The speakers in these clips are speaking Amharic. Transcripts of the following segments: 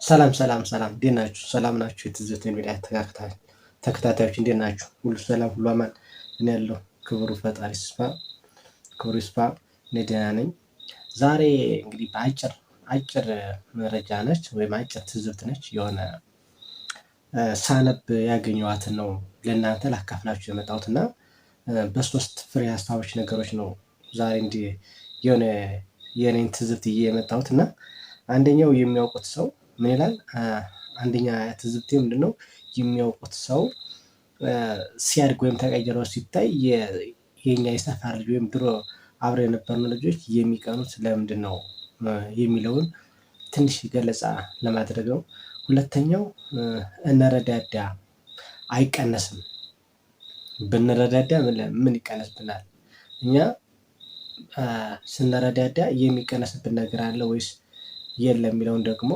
ሰላም ሰላም ሰላም እንዴት ናችሁ? ሰላም ናችሁ? የትዝብት ሚዲያ ተከታታዮች እንዴት ናችሁ? ሁሉ ሰላም ሁሉ አማን? እኔ ያለው ክብሩ ፈጣሪ ይስፋ ክብሩ ይስፋ እኔ ደህና ነኝ። ዛሬ እንግዲህ አጭር መረጃ ነች ወይም አጭር ትዝብት ነች። የሆነ ሳነብ ያገኘኋትን ነው ለእናንተ ላካፍላችሁ የመጣሁት እና በሶስት ፍሬ ሀሳቦች ነገሮች ነው ዛሬ እንዲህ የሆነ የኔን ትዝብት የመጣሁት እና አንደኛው የሚያውቁት ሰው ምን ይላል? አንደኛ ትዝብቴ ምንድነው? የሚያውቁት ሰው ሲያድግ ወይም ተቀይሮ ሲታይ የኛ የሰፈር ልጅ ወይም ድሮ አብረው የነበሩ ልጆች የሚቀኑት ለምንድን ነው የሚለውን ትንሽ ገለጻ ለማድረግ ነው። ሁለተኛው እንረዳዳ አይቀነስም። ብንረዳዳ ምን ይቀነስብናል? እኛ ስንረዳዳ የሚቀነስብን ነገር አለ ወይስ የለም የሚለውን ደግሞ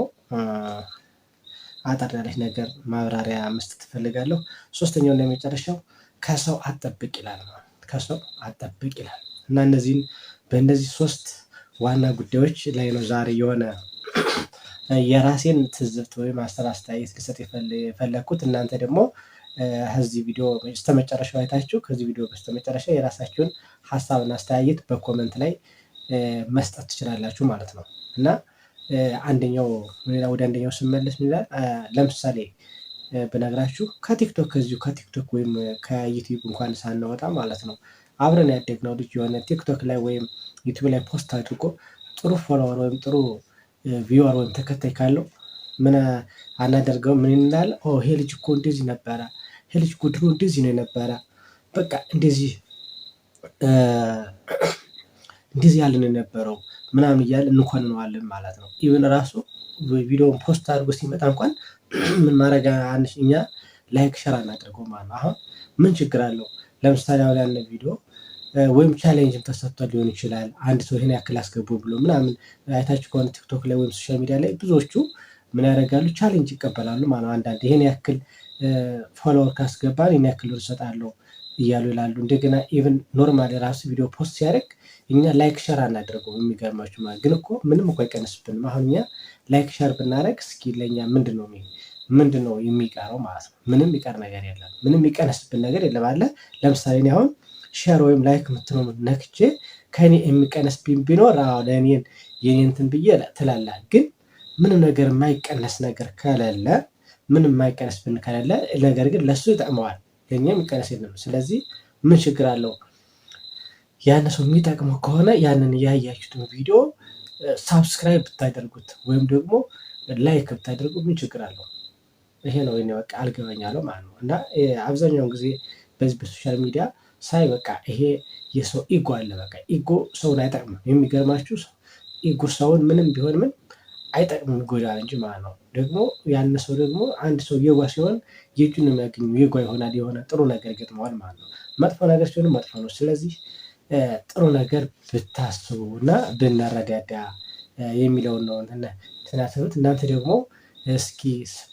አጠር ያለች ነገር ማብራሪያ መስጠት እፈልጋለሁ። ሶስተኛው እና የመጨረሻው ከሰው አትጠብቅ ይላል። ከሰው አትጠብቅ ይላል እና በእነዚህ ሶስት ዋና ጉዳዮች ላይ ነው ዛሬ የሆነ የራሴን ትዝብት ወይም አስተያየት ልሰጥ የፈለኩት። እናንተ ደግሞ ከዚህ ቪዲዮ በስተመጨረሻው አይታችሁ ከዚህ ቪዲዮ በስተመጨረሻ የራሳችሁን ሀሳብና አስተያየት በኮመንት ላይ መስጠት ትችላላችሁ ማለት ነው። እና ወደ አንደኛው ስመለስ ምን ይላል? ለምሳሌ ብነግራችሁ ከቲክቶክ ወይም ከዩቲዩብ እንኳን ሳናወጣ ማለት ነው አብረን ያደግነው ልጅ የሆነ ቲክቶክ ላይ ወይም ዩቲዩብ ላይ ፖስት አድርጎ ጥሩ ፎሎወር ወይም ጥሩ ቪወር ወይም ተከታይ ካለው ምን አናደርገው? ምን ይላል? ይሄ ልጅ እኮ እንደዚህ ነበረ፣ ይሄ ልጅ እኮ ድሮ እንደዚህ ነው የነበረ፣ በቃ እንደዚህ ያልን የነበረው ምናምን እያለ እንኮንነዋለን ማለት ነው። ኢቭን ራሱ ቪዲዮውን ፖስት አድርጎ ሲመጣ እንኳን ምን ማድረግ እኛ ላይክ ሸር አናደርገው ማለት ነው። አሁን ምን ችግር አለው? ለምሳሌ አሁን ያለ ቪዲዮ ወይም ቻሌንጅም ተሰጥቷል ሊሆን ይችላል። አንድ ሰው ይሄን ያክል አስገቡ ብሎ ምናምን አይታችሁ ከሆነ ቲክቶክ ላይ ወይም ሶሻል ሚዲያ ላይ ብዙዎቹ ምን ያደርጋሉ? ቻሌንጅ ይቀበላሉ ማለት ነው። አንዳንድ ይሄን ያክል ፎሎወር ካስገባን ይሄን ያክል ብር እሰጣለሁ እያሉ ይላሉ። እንደገና ኢቭን ኖርማል የራሱ ቪዲዮ ፖስት ሲያደርግ እኛ ላይክ ሸር አናደርገው። የሚገርማችሁ ማለት ግን እኮ ምንም እኮ አይቀንስብንም። አሁን እኛ ላይክ ሸር ብናደርግ እስኪ ለእኛ ምንድነው የሚቀረው ማለት ነው? ምንም የሚቀር ነገር የለም። ምንም የሚቀነስብን ነገር የለም አለ። ለምሳሌ እኔ አሁን ሼር ወይም ላይክ የምትለው ነክቼ ከኔ የሚቀነስብኝ ቢኖር የኔ እንትን ብዬ ትላለህ። ግን ምንም ነገር የማይቀነስ ነገር ከሌለ ምንም የማይቀነስብን ከሌለ ነገር ግን ለሱ ይጠቅመዋል፣ ለእኛ የሚቀነስ የለም። ስለዚህ ምን ችግር አለው? ያን ሰው የሚጠቅመው ከሆነ ያንን ያያችሁትን ቪዲዮ ሳብስክራይብ ብታደርጉት ወይም ደግሞ ላይክ ብታደርጉ ምን ችግር አለው? ይሄ ነው እኔ በቃ አልገባኝ አለው ማለት ነው። እና አብዛኛውን ጊዜ በዚህ በሶሻል ሚዲያ ሳይ በቃ ይሄ የሰው ኢጎ አለ። በቃ ኢጎ ሰውን አይጠቅምም። የሚገርማችሁ ኢጎ ሰውን ምንም ቢሆን ምን አይጠቅምም፣ ይጎዳል እንጂ ማለት ነው። ደግሞ ያን ሰው ደግሞ አንድ ሰው የዋህ ሲሆን የእጁን የሚያገኙ የዋህ ይሆናል፣ የሆነ ጥሩ ነገር ይገጥመዋል ማለት ነው። መጥፎ ነገር ሲሆን መጥፎ ነው። ስለዚህ ጥሩ ነገር ብታስቡ እና ብንረዳዳ የሚለውን ነው ትናንት። እናንተ ደግሞ እስኪ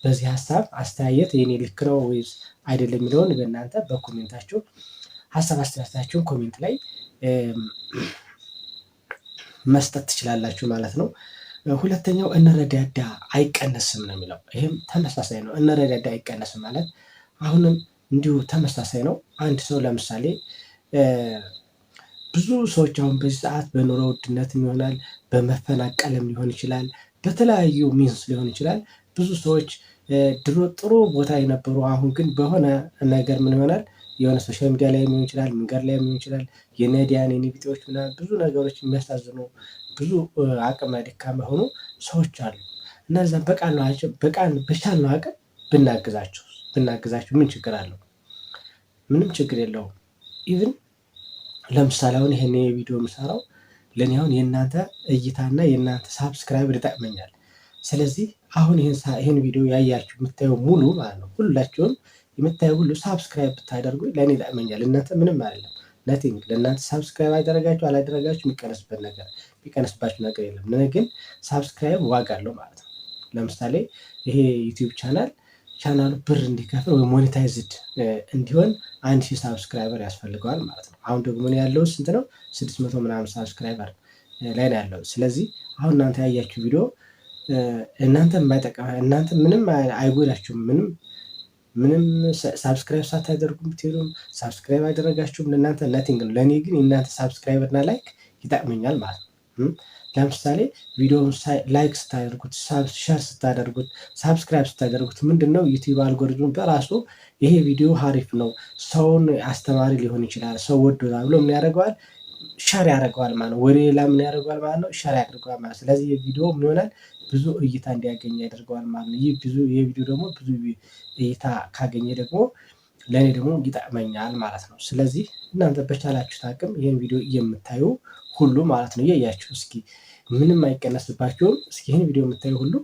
በዚህ ሀሳብ አስተያየት የኔ ልክ ነው ወይስ አይደለም የሚለውን በእናንተ በኮሜንታችሁ ሀሳብ አስተያየታችሁን ኮሜንት ላይ መስጠት ትችላላችሁ ማለት ነው። ሁለተኛው እንረዳዳ አይቀነስም ነው የሚለው። ይሄም ተመሳሳይ ነው። እንረዳዳ አይቀነስም ማለት አሁንም እንዲሁ ተመሳሳይ ነው። አንድ ሰው ለምሳሌ ብዙ ሰዎች አሁን በዚህ ሰዓት በኑሮ ውድነትም ይሆናል፣ በመፈናቀልም ሊሆን ይችላል፣ በተለያዩ ሚንስ ሊሆን ይችላል። ብዙ ሰዎች ድሮ ጥሩ ቦታ የነበሩ አሁን ግን በሆነ ነገር ምን ይሆናል? የሆነ ሶሻል ሚዲያ ላይ ሊሆን ይችላል፣ መንገድ ላይ ሊሆን ይችላል፣ የነዳያን የኔቢጤዎች ምናምን ብዙ ነገሮች የሚያሳዝኑ ብዙ አቅመ ደካማ የሆኑ ሰዎች አሉ። እነዚያን በቻልነው አቅም ብናግዛቸው ምን ችግር አለው? ምንም ችግር የለውም። ኢቭን ለምሳሌ አሁን ይሄን የቪዲዮ የምሰራው ለእኔ አሁን የእናንተ እይታና የእናንተ ሳብስክራይብ ይጠቅመኛል። ስለዚህ አሁን ይሄን ቪዲዮ ያያችሁ የምታየው ሙሉ ማለት ነው ሁላችሁም የምታየው ሁሉ ሳብስክራይብ ብታደርጉ ለእኔ ይጠቅመኛል። እናንተ ምንም አይደለም፣ ነቲንግ። ለእናንተ ሳብስክራይብ አደረጋችሁ አላደረጋችሁ የሚቀነስባችሁ ነገር የለም። ነገር ግን ሳብስክራይብ ዋጋ አለው ማለት ነው። ለምሳሌ ይሄ ዩቲዩብ ቻናሉ ብር እንዲከፍል ወይ ሞኔታይዝድ እንዲሆን 1000 ሳብስክራይበር ያስፈልገዋል ማለት ነው። አሁን ደግሞ ያለው ስንት ነው? 600 ምናምን ሳብስክራይበር ላይ ነው ያለው። ስለዚህ አሁን እናንተ ያያችሁ ቪዲዮ እናንተ ምንም አይጎዳችሁም። ምንም ሳብስክራይብ ሳታደርጉ ብትሄዱም ሳብስክራይብ አደረጋችሁም ለእናንተ ነቲንግ ነው። ለእኔ ግን የእናንተ ሳብስክራይብ እና ላይክ ይጠቅመኛል ማለት ነው። ለምሳሌ ቪዲዮውን ላይክ ስታደርጉት፣ ሸር ስታደርጉት፣ ሳብስክራይብ ስታደርጉት ምንድነው ዩቲዩብ አልጎሪዝሙ በራሱ ይሄ ቪዲዮ ሀሪፍ ነው፣ ሰውን አስተማሪ ሊሆን ይችላል፣ ሰው ወዶታል ብሎ ምን ያደርገዋል? ሸር ያደርገዋል ማለት ነው። ወደ ሌላ ምን ያደርገዋል ማለት ነው? ሸር ያደርገዋል ማለት ነው። ስለዚህ የቪዲዮ ምን ይሆናል? ብዙ እይታ እንዲያገኝ ያደርገዋል ማለት ነው። ይህ ቪዲዮ ደግሞ ብዙ እይታ ካገኘ ደግሞ ለእኔ ደግሞ ይጠቅመኛል ማለት ነው። ስለዚህ እናንተ በቻላችሁት አቅም ይህን ቪዲዮ የምታዩ ሁሉ ማለት ነው እያያችሁ እስኪ ምንም አይቀነስባችሁም። እስኪ ይህን ቪዲዮ የምታዩ ሁሉ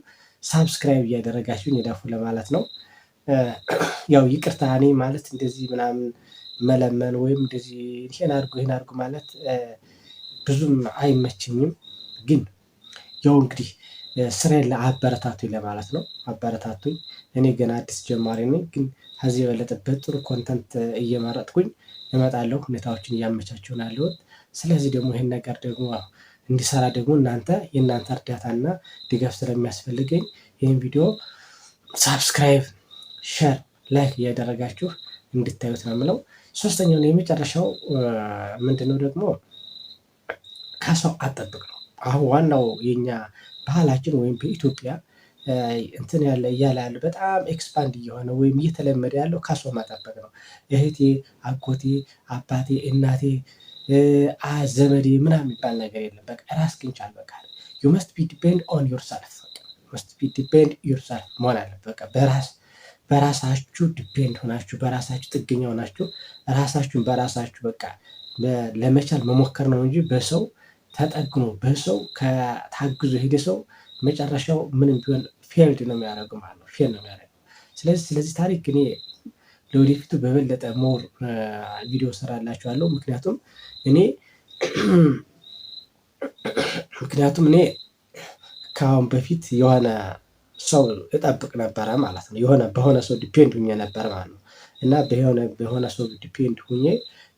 ሳብስክራይብ እያደረጋችሁኝ የዳፉ ለማለት ነው። ያው ይቅርታ እኔ ማለት እንደዚህ ምናምን መለመን ወይም እንደዚህ ይሄን አድርጉ ማለት ብዙም አይመችኝም። ግን ያው እንግዲህ ስራዬን አበረታቱኝ ለማለት ነው። አበረታቱኝ። እኔ ገና አዲስ ጀማሪ ነኝ፣ ግን ከዚህ የበለጠ በጥሩ ኮንተንት እየመረጥኩኝ እመጣለሁ። ሁኔታዎችን እያመቻቸው ነው ያለሁት። ስለዚህ ደግሞ ይሄን ነገር ደግሞ እንዲሰራ ደግሞ የእናንተ እርዳታና ድጋፍ ስለሚያስፈልገኝ ይህን ቪዲዮ ሳብስክራይብ፣ ሸር፣ ላይክ እያደረጋችሁ እንድታዩት ነው የምለው። ሶስተኛው የመጨረሻው ምንድነው ደግሞ ከሰው አጠብቅ ነው። አሁን ዋናው የኛ ባህላችን ወይም በኢትዮጵያ እንትን እያለ ያለ በጣም ኤክስፓንድ እየሆነ ወይም እየተለመደ ያለው ከሰው መጠበቅ ነው። እህቴ፣ አጎቴ፣ አባቴ፣ እናቴ፣ ዘመዴ ምናምን የሚባል ነገር የለም። በቃ ራስህን ቻል። በቃ ዩ መስት ቢ ዲፔንድ ኦን ዮርሰልፍ መሆን አለበት። በቃ በራሳችሁ ዲፔንድ ሆናችሁ በራሳችሁ ጥገኛ ሆናችሁ ራሳችሁን በራሳችሁ በቃ ለመቻል መሞከር ነው እንጂ በሰው ተጠግኖ በሰው ከታግዞ ሄደ ሰው መጨረሻው ምንም ቢሆን ፌልድ ነው የሚያደርገው ማለት ነው። ፌል ነው የሚያደርገው። ስለዚህ ታሪክ እኔ ለወደፊቱ በበለጠ ሞር ቪዲዮ ሰራላችኋለሁ። ምክንያቱም እኔ ከአሁን በፊት የሆነ ሰው እጠብቅ ነበረ ማለት ነው። በሆነ ሰው ዲፔንድ ሁኜ ነበር ማለት ነው። እና በሆነ ሰው ዲፔንድ ሁኜ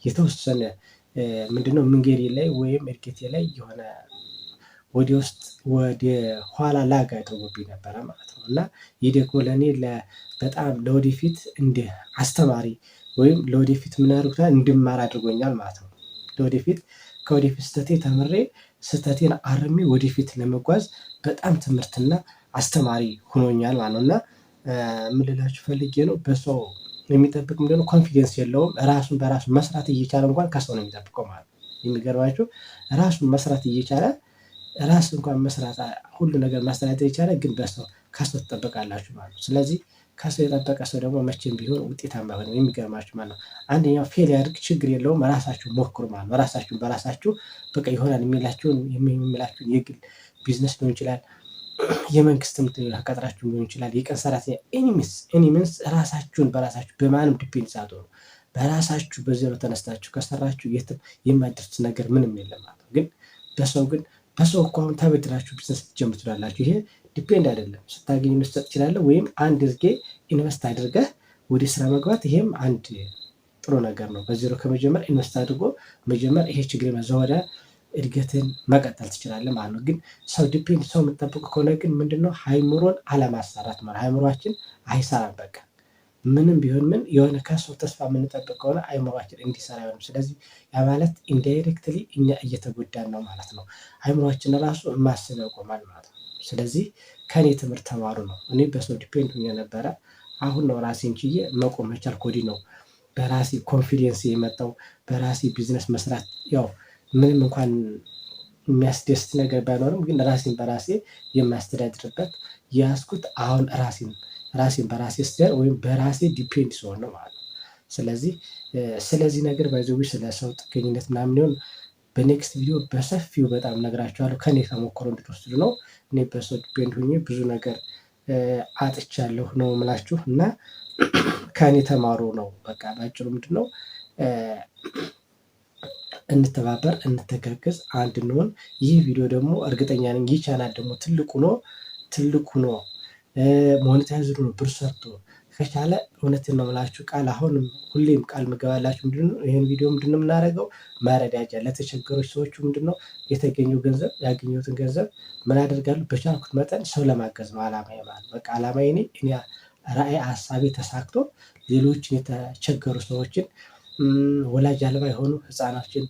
የተወሰነ ምንድነው መንገዴ ላይ ወይም እድገቴ ላይ የሆነ ወደ ኋላ ላግ አድርጎብኝ ነበረ ማለት ነው። እና ይህ ደግሞ ለእኔ በጣም ለወደፊት እንደ አስተማሪ ወይም ለወደፊት ምን አድርጎኛል እንድማር አድርጎኛል ማለት ነው። ከወደፊት ስህተቴ ተምሬ ስህተቴን አርሜ ወደፊት ለመጓዝ በጣም ትምህርትና አስተማሪ ሆኖኛል ማለት ነው። እና ምን ልላችሁ ፈልጌ ነው፣ በሰው የሚጠብቅ ምንድነው ኮንፊደንስ የለውም። ራሱን በራሱ መስራት እየቻለ እንኳን ከሰው ነው የሚጠብቀው ማለት ነው። የሚገርማችሁ ራሱን መስራት እየቻለ ራስ እንኳን መስራት ሁሉ ነገር ማስተዳደር የቻለ ግን ከሰው ትጠብቃላችሁ ማለት ነው። ስለዚህ ከሰው የጠበቀ ሰው ደግሞ መቼም ቢሆን ውጤታማ አይሆንም። የሚገርማችሁ ማለት ነው። አንደኛው ፌል ያድርግ ችግር የለውም፣ ራሳችሁ ሞክሩ ማለት ነው። ራሳችሁን በራሳችሁ በቃ ይሆናል የሚላችሁን የግል ቢዝነስ ሊሆን ይችላል፣ የመንግስትም ቀጥራችሁ ሊሆን ይችላል፣ የቀን ሰራተኛ ኤኒሚንስ ራሳችሁን በራሳችሁ በማንም ዲፔንድ ሳትሆኑ በራሳችሁ በዜሮ ተነስታችሁ ከሰራችሁ የትም የማይደርስ ነገር ምንም የለም ማለት ነው። ግን በሰው እኮ አሁን ተበድራችሁ ቢዝነስ ልትጀምሩ ትችላላችሁ። ይሄ ዲፔንድ አይደለም። ስታገኝ መስጠት ትችላለህ፣ ወይም አንድ ጊዜ ኢንቨስት አድርገህ ወደ ስራ መግባት፣ ይሄም አንድ ጥሩ ነገር ነው። በዜሮ ከመጀመር ኢንቨስት አድርጎ መጀመር፣ ይሄ ችግር ወደ እድገትን መቀጠል ትችላለህ ማለት ነው። ግን ሰው ዲፔንድ ሰው የምጠብቅ ከሆነ ግን ምንድነው አይምሮን አለማሰራት ማለት አይምሮአችን አይሰራም። በቃ ምንም ቢሆን የሆነ ከሰው ተስፋ የምንጠብቅ ከሆነ አይምሮአችን እንዲሰራ አይሆንም። ስለዚህ ያ ማለት ኢንዳይሬክትሊ እኛ እየተጎዳን ነው ማለት ነው። አይምሮአችን ራሱ ማሰብ ያቆማል ማለት ነው። ስለዚህ ከኔ ትምህርት ተማሩ ነው። እኔ በሰው ዲፔንድ ሆኜ ነበረ። አሁን ነው ራሴን ችዬ መቆም መቻል ኮዲ ነው በራሴ ኮንፊደንስ የመጣው በራሴ ቢዝነስ መስራት። ያው ምንም እንኳን የሚያስደስት ነገር ባይኖርም ግን ራሴን በራሴ የማስተዳድርበት የያዝኩት አሁን ራሴን በራሴ ስተር ወይም በራሴ ዲፔንድ ሲሆን ነው ማለት ነው። ስለዚህ ነገር ባይዘው ስለ ሰው ጥገኝነት ምናምን ሊሆን በኔክስት ቪዲዮ በሰፊው በጣም ነግራችኋለሁ። ከኔ ተሞክሮ እንድትወስዱ ነው። እኔ በሰው ዲፔንድ ሆኜ ብዙ ነገር አጥቻለሁ ነው የምላችሁ እና ከኔ ተማሩ ነው። በቃ ባጭሩ ምንድነው እንተባበር፣ እንተጋገዝ፣ አንድ እንሆን። ይህ ቪዲዮ ደግሞ እርግጠኛ ነኝ ይህ ቻናል ደግሞ ትልቁ ነው ሞኔታይዝድ ነው ብር ሰርቶ ከቻለ እውነቴን ነው የምላችሁ ቃል አሁንም ሁሌም ቃል ምገባላችሁ ምንድነው ይሄን ቪዲዮ ምንድነው የምናደርገው መረዳጃ ለተቸገሩ ሰዎች ምንድነው የተገኘው ገንዘብ ያገኘሁትን ገንዘብ ምን አደርጋለሁ በቻልኩት መጠን ሰው ለማገዝ ነው አላማዬ ማለት ነው። በቃ አላማዬ እኔ ራዕይ ሀሳቤ ተሳክቶ ሌሎችን የተቸገሩ ሰዎችን ወላጅ አልባ የሆኑ ህፃናችን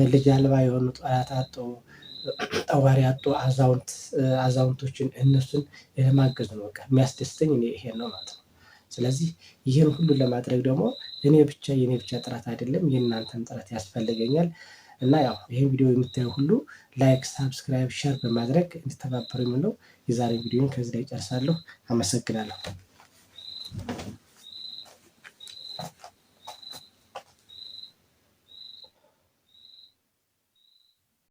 ልጅ አልባ የሆኑ ጧት ያጡ ጠዋሪ ያጡ አዛውንቶችን እነሱን የማገዝ ነው በቃ የሚያስደስተኝ እኔ ይሄን ነው ማለት ነው። ስለዚህ ይሄን ሁሉ ለማድረግ ደግሞ የኔ ብቻ ጥረት አይደለም የእናንተም ጥረት ያስፈልገኛል። እና ያው ይሄን ቪዲዮ የምታዩ ሁሉ ላይክ ሳብስክራይብ ሼር በማድረግ እንድትተባበሩኝ ነው። የዛሬ ቪዲዮን ከዚህ ላይ እጨርሳለሁ። አመሰግናለሁ